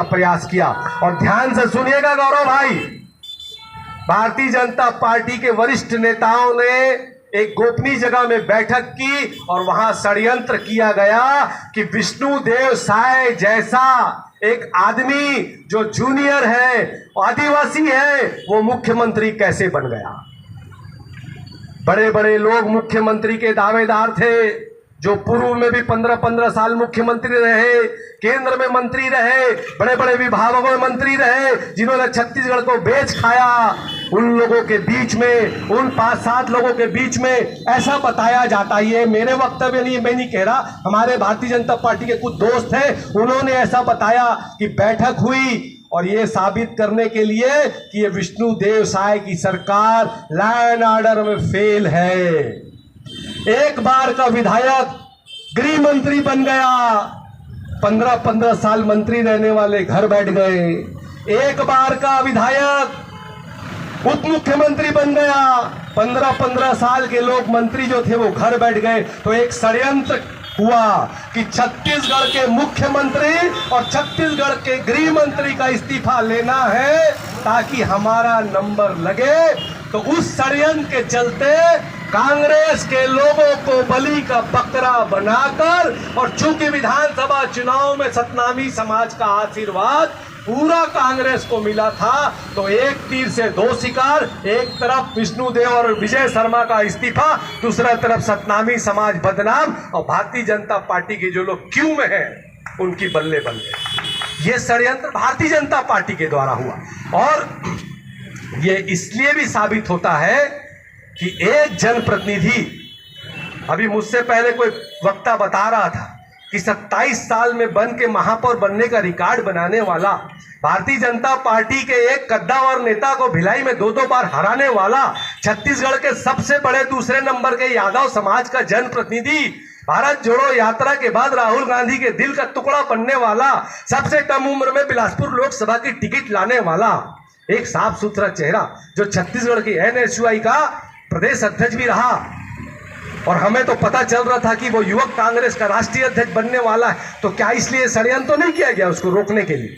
प्रयास किया। और ध्यान से सुनिएगा गौरव भाई, भारतीय जनता पार्टी के वरिष्ठ नेताओं ने एक गोपनीय जगह में बैठक की और वहां षड्यंत्र किया गया कि विष्णुदेव साय जैसा एक आदमी जो जूनियर है, आदिवासी है, वो मुख्यमंत्री कैसे बन गया। बड़े बड़े लोग मुख्यमंत्री के दावेदार थे, जो पूर्व में भी 15-15 साल मुख्यमंत्री रहे, केंद्र में मंत्री रहे, बड़े बड़े विभागों में मंत्री रहे, जिन्होंने छत्तीसगढ़ को बेच खाया। उन लोगों के बीच में, उन 5-7 लोगों के बीच में ऐसा बताया जाता, ये मेरे वक्तव्य नहीं, मैं नहीं कह रहा, हमारे भारतीय जनता पार्टी के कुछ दोस्त हैं, उन्होंने ऐसा बताया कि बैठक हुई और ये साबित करने के लिए कि ये विष्णुदेव साय की सरकार लॉ एंड ऑर्डर में फेल है। एक बार का विधायक गृह मंत्री बन गया, 15-15 साल मंत्री रहने वाले घर बैठ गए। एक बार का विधायक उप मुख्यमंत्री बन गया, 15-15 साल के लोग मंत्री जो थे वो घर बैठ गए। तो एक षड्यंत्र हुआ कि छत्तीसगढ़ के मुख्यमंत्री और छत्तीसगढ़ के गृह मंत्री का इस्तीफा लेना है ताकि हमारा नंबर लगे। तो उस षड्यंत्र के चलते कांग्रेस के लोगों को बलि का बकरा बनाकर, और चूंकि विधानसभा चुनाव में सतनामी समाज का आशीर्वाद पूरा कांग्रेस को मिला था, तो एक तीर से दो शिकार, एक तरफ विष्णुदेव और विजय शर्मा का इस्तीफा, दूसरा तरफ सतनामी समाज बदनाम, और भारतीय जनता पार्टी के जो लोग क्यू में हैं उनकी बल्ले बल्ले। ये षड्यंत्र भारतीय जनता पार्टी के द्वारा हुआ। और ये इसलिए भी साबित होता है कि एक जनप्रतिनिधि, अभी मुझसे पहले कोई वक्ता बता रहा था कि 27 साल में बन के महापौर बनने का रिकॉर्ड बनाने वाला, भारतीय जनता पार्टी के एक कद्दावर नेता को भिलाई में 2-2 बार हराने वाला, छत्तीसगढ़ के सबसे बड़े दूसरे नंबर के यादव समाज का जनप्रतिनिधि, भारत जोड़ो यात्रा के बाद राहुल गांधी के दिल का टुकड़ा बनने वाला, सबसे कम उम्र में बिलासपुर लोकसभा की टिकट लाने वाला, एक साफ सुथरा चेहरा जो छत्तीसगढ़ की NSUI का प्रदेश अध्यक्ष भी रहा, और हमें तो पता चल रहा था कि वो युवक कांग्रेस का राष्ट्रीय अध्यक्ष बनने वाला है। तो क्या इसलिए षड्यंत्र तो नहीं किया गया उसको रोकने के लिए?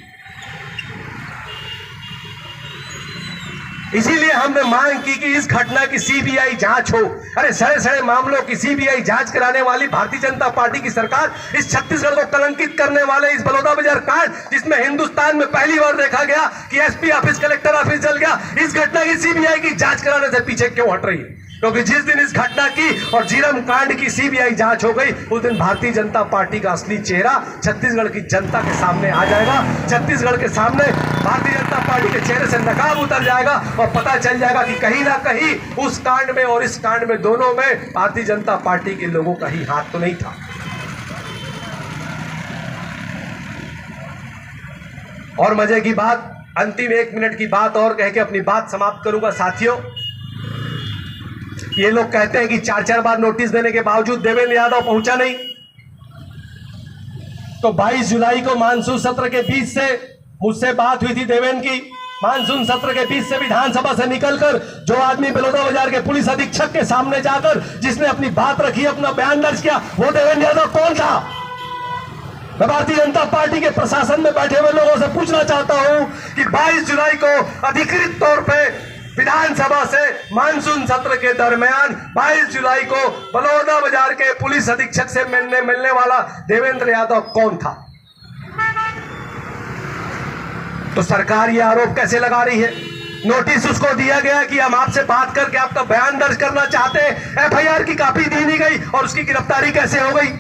इसीलिए हमने मांग की कि इस घटना की CBI जांच हो। अरे सड़े मामलों की CBI जांच कराने वाली भारतीय जनता पार्टी की सरकार इस छत्तीसगढ़ को कलंकित करने वाले इस बलौदाबाजार कांड, जिसमें हिंदुस्तान में पहली बार देखा गया कि SP ऑफिस, कलेक्टर ऑफिस जल गया, इस घटना की CBI की जांच कराने से पीछे क्यों हट रही है? क्योंकि जिस दिन इस घटना की और झीरम कांड की CBI जांच हो गई, उस दिन भारतीय जनता पार्टी का असली चेहरा छत्तीसगढ़ की जनता के सामने आ जाएगा। छत्तीसगढ़ के सामने भारतीय जनता पार्टी के चेहरे से नकाब उतर जाएगा और पता चल जाएगा कि कहीं ना कहीं उस कांड में और इस कांड में, दोनों में भारतीय जनता पार्टी के लोगों का ही हाथ तो नहीं था। और मजे की बात, अंतिम 1 मिनट की बात और कह के अपनी बात समाप्त करूंगा। साथियों, ये लोग कहते हैं कि 4-4 बार नोटिस देने के बावजूद देवेंद्र यादव पहुंचा नहीं। तो 22 जुलाई को मानसून सत्र के बीच से मुझसे बात हुई थी देवेंद्र की। मानसून सत्र के बीच से विधानसभा से निकलकर जो आदमी बलौदाबाजार के पुलिस अधीक्षक के सामने जाकर जिसने अपनी बात रखी, अपना बयान दर्ज किया, वो देवेंद्र यादव कौन था? मैं भारतीय जनता पार्टी के प्रशासन में बैठे हुए लोगों से पूछना चाहता हूं कि 22 जुलाई को अधिकृत तौर पे विधानसभा से मानसून सत्र के दरमियान 22 जुलाई को बलौदाबाजार के पुलिस अधीक्षक से मिलने वाला देवेंद्र यादव कौन था? तो सरकार ये आरोप कैसे लगा रही है? नोटिस उसको दिया गया कि हम आपसे बात करके आपका बयान दर्ज करना चाहते हैं, FIR की कॉपी दी नहीं गई और उसकी गिरफ्तारी कैसे हो गई?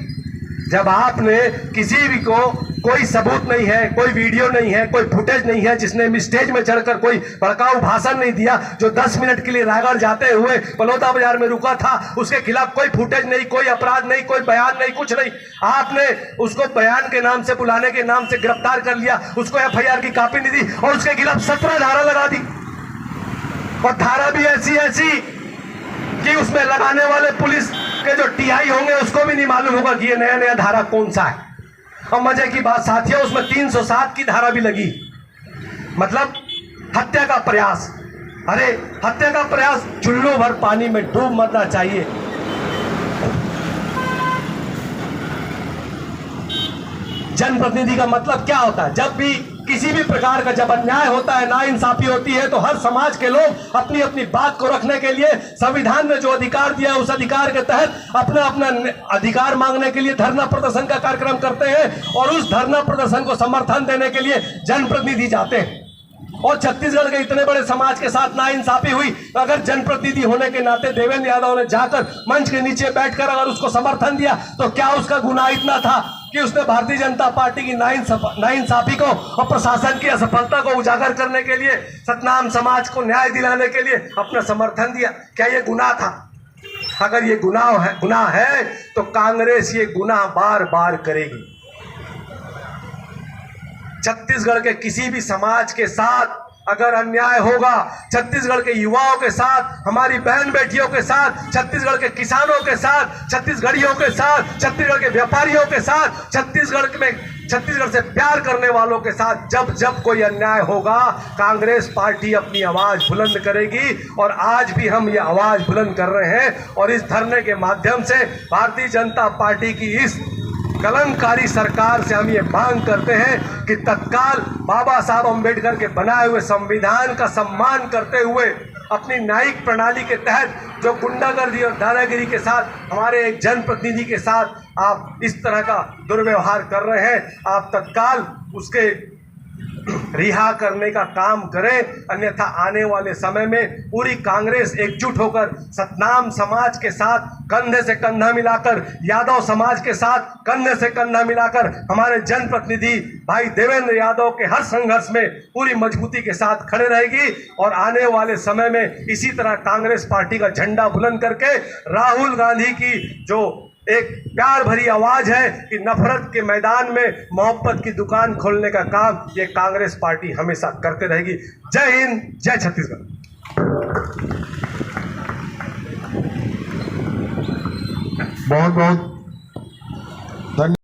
जब आपने किसी भी को कोई सबूत नहीं है, कोई वीडियो नहीं है, कोई फुटेज नहीं है, जिसने स्टेज में चढ़कर कोई भड़काऊ भाषण नहीं दिया, जो 10 मिनट के लिए रायगढ़ जाते हुए बलौदाबाजार में रुका था, उसके खिलाफ कोई फुटेज नहीं, कोई अपराध नहीं, कोई बयान नहीं, कुछ नहीं, आपने उसको बयान के नाम से, बुलाने के नाम से गिरफ्तार कर लिया, उसको FIR की कॉपी नहीं दी और उसके खिलाफ 17 धारा लगा दी। और धारा भी ऐसी कि उसमें लगाने वाले पुलिस के जो TI होंगे उसको भी नहीं मालूम होगा कि ये नया धारा कौन सा है। और मजे की बात साथियों, उसमें 307 की धारा भी लगी, मतलब हत्या का प्रयास। अरे हत्या का प्रयास, चुल्लू भर पानी में डूब मरना चाहिए। जनप्रतिनिधि का मतलब क्या होता है? जब भी किसी भी प्रकार का जब अन्याय होता है, नाइंसाफी होती है, तो हर समाज के लोग अपनी अपनी बात को रखने के लिए संविधान ने जो अधिकार दिया है उस अधिकार के तहत अपना अपना अधिकार मांगने के लिए धरना प्रदर्शन का कार्यक्रम करते हैं और उस धरना प्रदर्शन को समर्थन देने के लिए जनप्रतिनिधि जाते हैं। और छत्तीसगढ़ के इतने बड़े समाज के साथ नाइंसाफी हुई, अगर जनप्रतिनिधि होने के नाते देवेंद्र यादव ने जाकर मंच के नीचे बैठकर अगर उसको समर्थन दिया तो क्या उसका गुनाह इतना था कि उसने भारतीय जनता पार्टी की नाइंसाफी को और प्रशासन की असफलता को उजागर करने के लिए, सतनाम समाज को न्याय दिलाने के लिए अपना समर्थन दिया? क्या ये गुनाह था? अगर ये गुनाह है तो कांग्रेस ये गुनाह बार बार करेगी। छत्तीसगढ़ के किसी भी समाज के साथ अगर अन्याय होगा, छत्तीसगढ़ के युवाओं के साथ, हमारी बहन बेटियों के साथ, छत्तीसगढ़ के किसानों के साथ, छत्तीसगढ़ियों के साथ, छत्तीसगढ़ के व्यापारियों के साथ, छत्तीसगढ़ से प्यार करने वालों के साथ जब जब कोई अन्याय होगा, कांग्रेस पार्टी अपनी आवाज बुलंद करेगी। और आज भी हम ये आवाज बुलंद कर रहे हैं और इस धरने के माध्यम से भारतीय जनता पार्टी की इस कलंककारी सरकार से हम ये मांग करते हैं कि तत्काल बाबा साहब अम्बेडकर के बनाए हुए संविधान का सम्मान करते हुए अपनी न्यायिक प्रणाली के तहत जो गुंडागर्दी और दादागिरी के साथ हमारे एक जनप्रतिनिधि के साथ आप इस तरह का दुर्व्यवहार कर रहे हैं, आप तत्काल उसके रिहा करने का काम करें, अन्यथा आने वाले समय में पूरी कांग्रेस एकजुट होकर सतनाम समाज के साथ कंधे से कंधा मिलाकर, यादव समाज के साथ कंधे से कंधा मिलाकर हमारे जनप्रतिनिधि भाई देवेंद्र यादव के हर संघर्ष में पूरी मजबूती के साथ खड़े रहेगी। और आने वाले समय में इसी तरह कांग्रेस पार्टी का झंडा बुलंद करके राहुल गांधी की जो एक प्यार भरी आवाज है कि नफरत के मैदान में मोहब्बत की दुकान खोलने का काम ये कांग्रेस पार्टी हमेशा करते रहेगी। जय हिंद, जय छत्तीसगढ़। बहुत बहुत